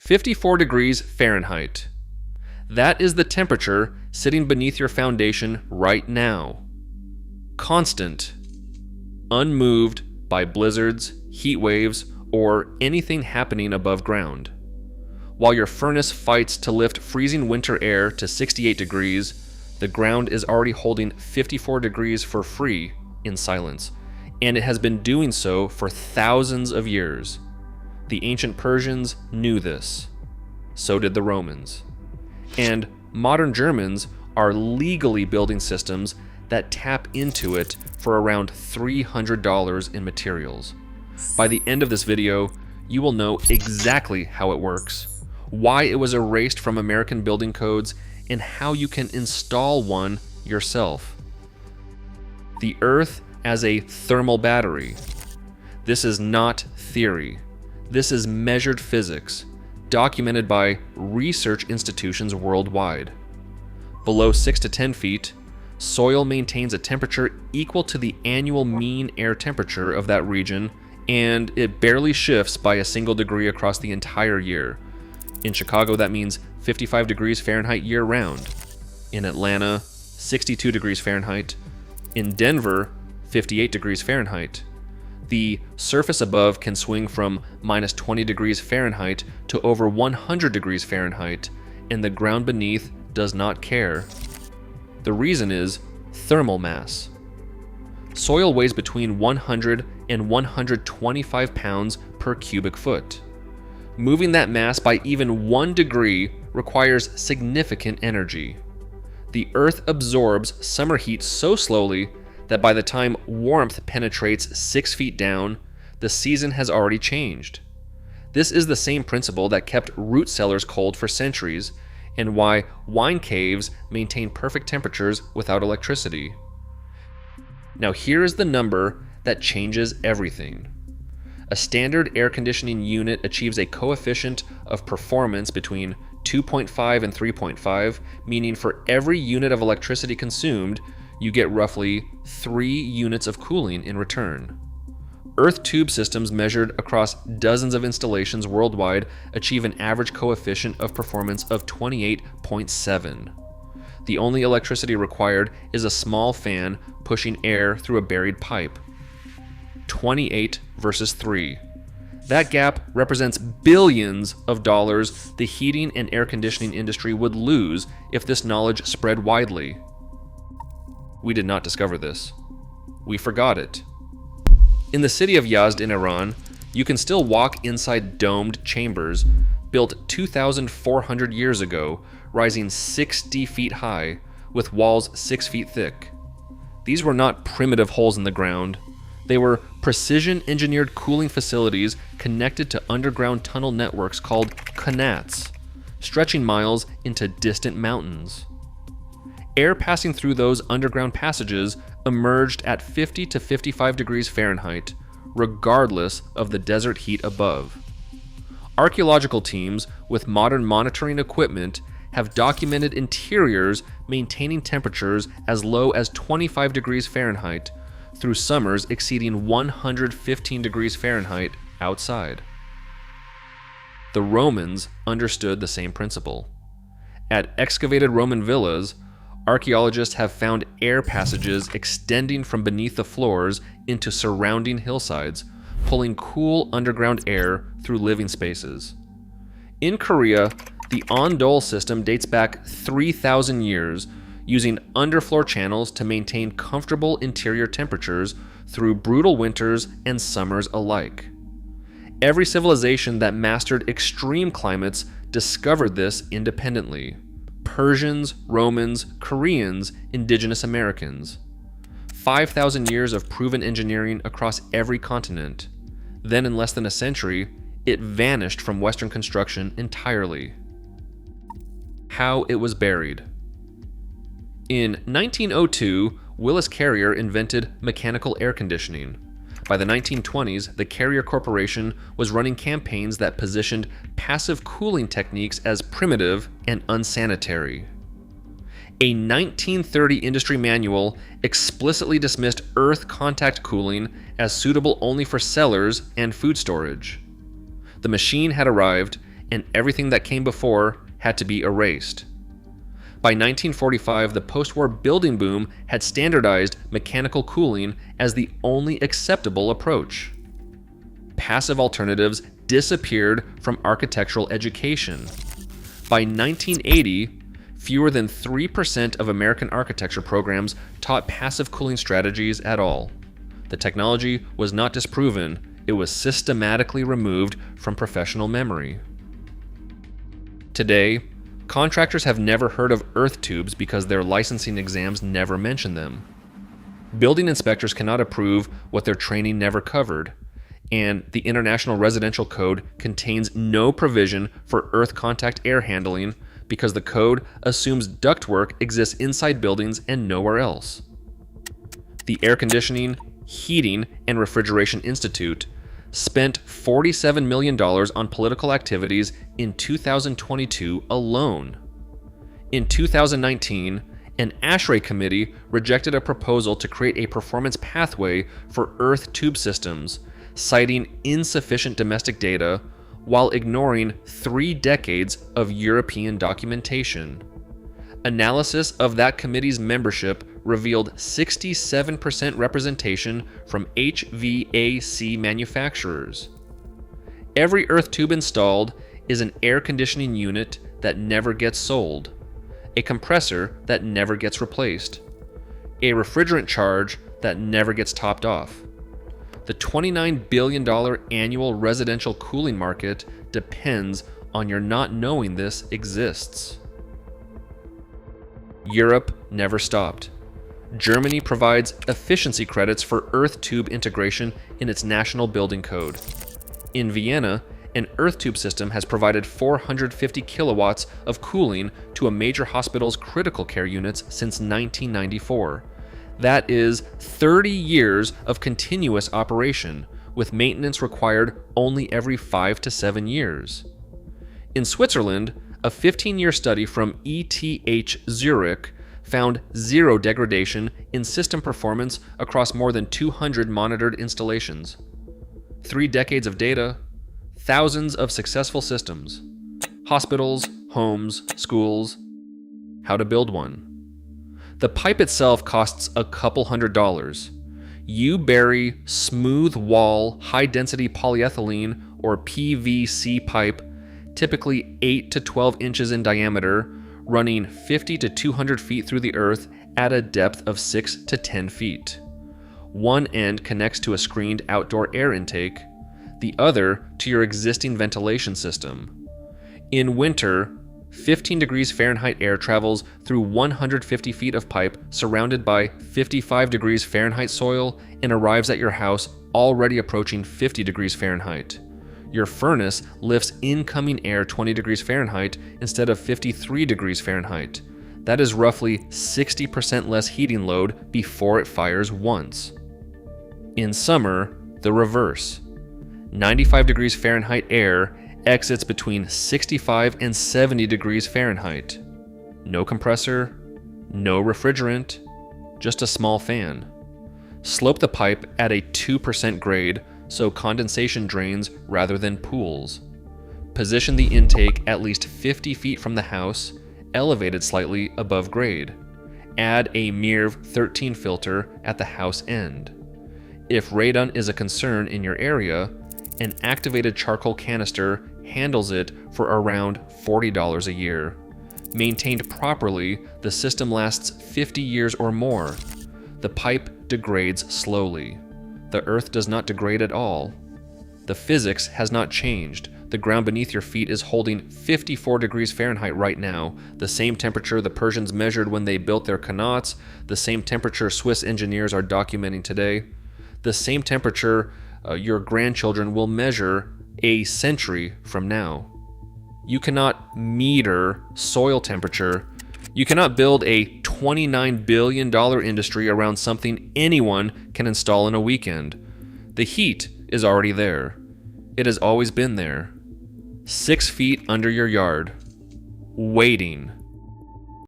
54 degrees Fahrenheit. That is the temperature sitting beneath your foundation right now. Constant. Unmoved by blizzards, heat waves, or anything happening above ground. While your furnace fights to lift freezing winter air to 68 degrees, the ground is already holding 54 degrees for free in silence, and it has been doing so for thousands of years. The ancient Persians knew this. So did the Romans. And modern Germans are legally building systems that tap into it for around $300 in materials. By the end of this video, you will know exactly how it works, why it was erased from American building codes, and how you can install one yourself. The Earth as a thermal battery. This is not theory. This is measured physics, documented by research institutions worldwide. Below 6 to 10 feet, soil maintains a temperature equal to the annual mean air temperature of that region, and it barely shifts by a single degree across the entire year. In Chicago, that means 55 degrees Fahrenheit year-round. In Atlanta, 62 degrees Fahrenheit. In Denver, 58 degrees Fahrenheit. The surface above can swing from minus 20 degrees Fahrenheit to over 100 degrees Fahrenheit, and the ground beneath does not care. The reason is thermal mass. Soil weighs between 100 and 125 pounds per cubic foot. Moving that mass by even 1 degree requires significant energy. The Earth absorbs summer heat so slowly that by the time warmth penetrates 6 feet down, the season has already changed. This is the same principle that kept root cellars cold for centuries, and why wine caves maintain perfect temperatures without electricity. Now here is the number that changes everything. A standard air conditioning unit achieves a coefficient of performance between 2.5 and 3.5, meaning for every unit of electricity consumed, you get roughly 3 units of cooling in return. Earth tube systems measured across dozens of installations worldwide achieve an average coefficient of performance of 28.7. The only electricity required is a small fan pushing air through a buried pipe. 28 versus 3. That gap represents billions of dollars the heating and air conditioning industry would lose if this knowledge spread widely. We did not discover this. We forgot it. In the city of Yazd in Iran, you can still walk inside domed chambers built 2,400 years ago, rising 60 feet high, with walls 6 feet thick. These were not primitive holes in the ground. They were precision-engineered cooling facilities connected to underground tunnel networks called qanats, stretching miles into distant mountains. Air passing through those underground passages emerged at 50 to 55 degrees Fahrenheit, regardless of the desert heat above. Archaeological teams with modern monitoring equipment have documented interiors maintaining temperatures as low as 25 degrees Fahrenheit through summers exceeding 115 degrees Fahrenheit outside. The Romans understood the same principle. At excavated Roman villas, archaeologists have found air passages extending from beneath the floors into surrounding hillsides, pulling cool underground air through living spaces. In Korea, the Ondol system dates back 3,000 years, using underfloor channels to maintain comfortable interior temperatures through brutal winters and summers alike. Every civilization that mastered extreme climates discovered this independently. Persians, Romans, Koreans, indigenous Americans. 5,000 years of proven engineering across every continent. Then in less than a century, it vanished from Western construction entirely. How it was buried. In 1902, Willis Carrier invented mechanical air conditioning. By the 1920s, the Carrier Corporation was running campaigns that positioned passive cooling techniques as primitive and unsanitary. A 1930 industry manual explicitly dismissed earth contact cooling as suitable only for cellars and food storage. The machine had arrived, and everything that came before had to be erased. By 1945, the post-war building boom had standardized mechanical cooling as the only acceptable approach. Passive alternatives disappeared from architectural education. By 1980, fewer than 3% of American architecture programs taught passive cooling strategies at all. The technology was not disproven, it was systematically removed from professional memory. Today, contractors have never heard of earth tubes because their licensing exams never mention them. Building inspectors cannot approve what their training never covered, and the International Residential Code contains no provision for earth contact air handling because the code assumes ductwork exists inside buildings and nowhere else. The Air Conditioning, Heating, and Refrigeration Institute spent $47 million on political activities in 2022 alone. In 2019, an ASHRAE committee rejected a proposal to create a performance pathway for earth tube systems, citing insufficient domestic data while ignoring 3 decades of European documentation. Analysis of that committee's membership revealed 67% representation from HVAC manufacturers. Every earth tube installed is an air conditioning unit that never gets sold, a compressor that never gets replaced, a refrigerant charge that never gets topped off. The $29 billion annual residential cooling market depends on your not knowing this exists. Europe never stopped. Germany provides efficiency credits for earth tube integration in its national building code. In Vienna, an earth tube system has provided 450 kilowatts of cooling to a major hospital's critical care units since 1994. That is 30 years of continuous operation, with maintenance required only every 5 to 7 years. In Switzerland, a 15-year study from ETH Zurich found 0 degradation in system performance across more than 200 monitored installations. 3 decades of data, thousands of successful systems. Hospitals, homes, schools. How to build one. The pipe itself costs a couple $100. You bury smooth wall, high density polyethylene or PVC pipe, typically 8 to 12 inches in diameter, running 50 to 200 feet through the earth at a depth of 6 to 10 feet. One end connects to a screened outdoor air intake, the other to your existing ventilation system. In winter, 15 degrees Fahrenheit air travels through 150 feet of pipe surrounded by 55 degrees Fahrenheit soil and arrives at your house already approaching 50 degrees Fahrenheit. Your furnace lifts incoming air 20 degrees Fahrenheit instead of 53 degrees Fahrenheit. That is roughly 60% less heating load before it fires once. In summer, the reverse. 95 degrees Fahrenheit air exits between 65 and 70 degrees Fahrenheit. No compressor, no refrigerant, just a small fan. Slope the pipe at a 2% grade so condensation drains rather than pools. Position the intake at least 50 feet from the house, elevated slightly above grade. Add a MERV 13 filter at the house end. If radon is a concern in your area, an activated charcoal canister handles it for around $40 a year. Maintained properly, the system lasts 50 years or more. The pipe degrades slowly. The earth does not degrade at all. The physics has not changed. The ground beneath your feet is holding 54 degrees Fahrenheit right now, the same temperature the Persians measured when they built their qanats, the same temperature Swiss engineers are documenting today, the same temperature your grandchildren will measure a century from now. You cannot meter soil temperature. You cannot build a $29 billion industry around something anyone can install in a weekend. The heat is already there. It has always been there. 6 feet under your yard, waiting.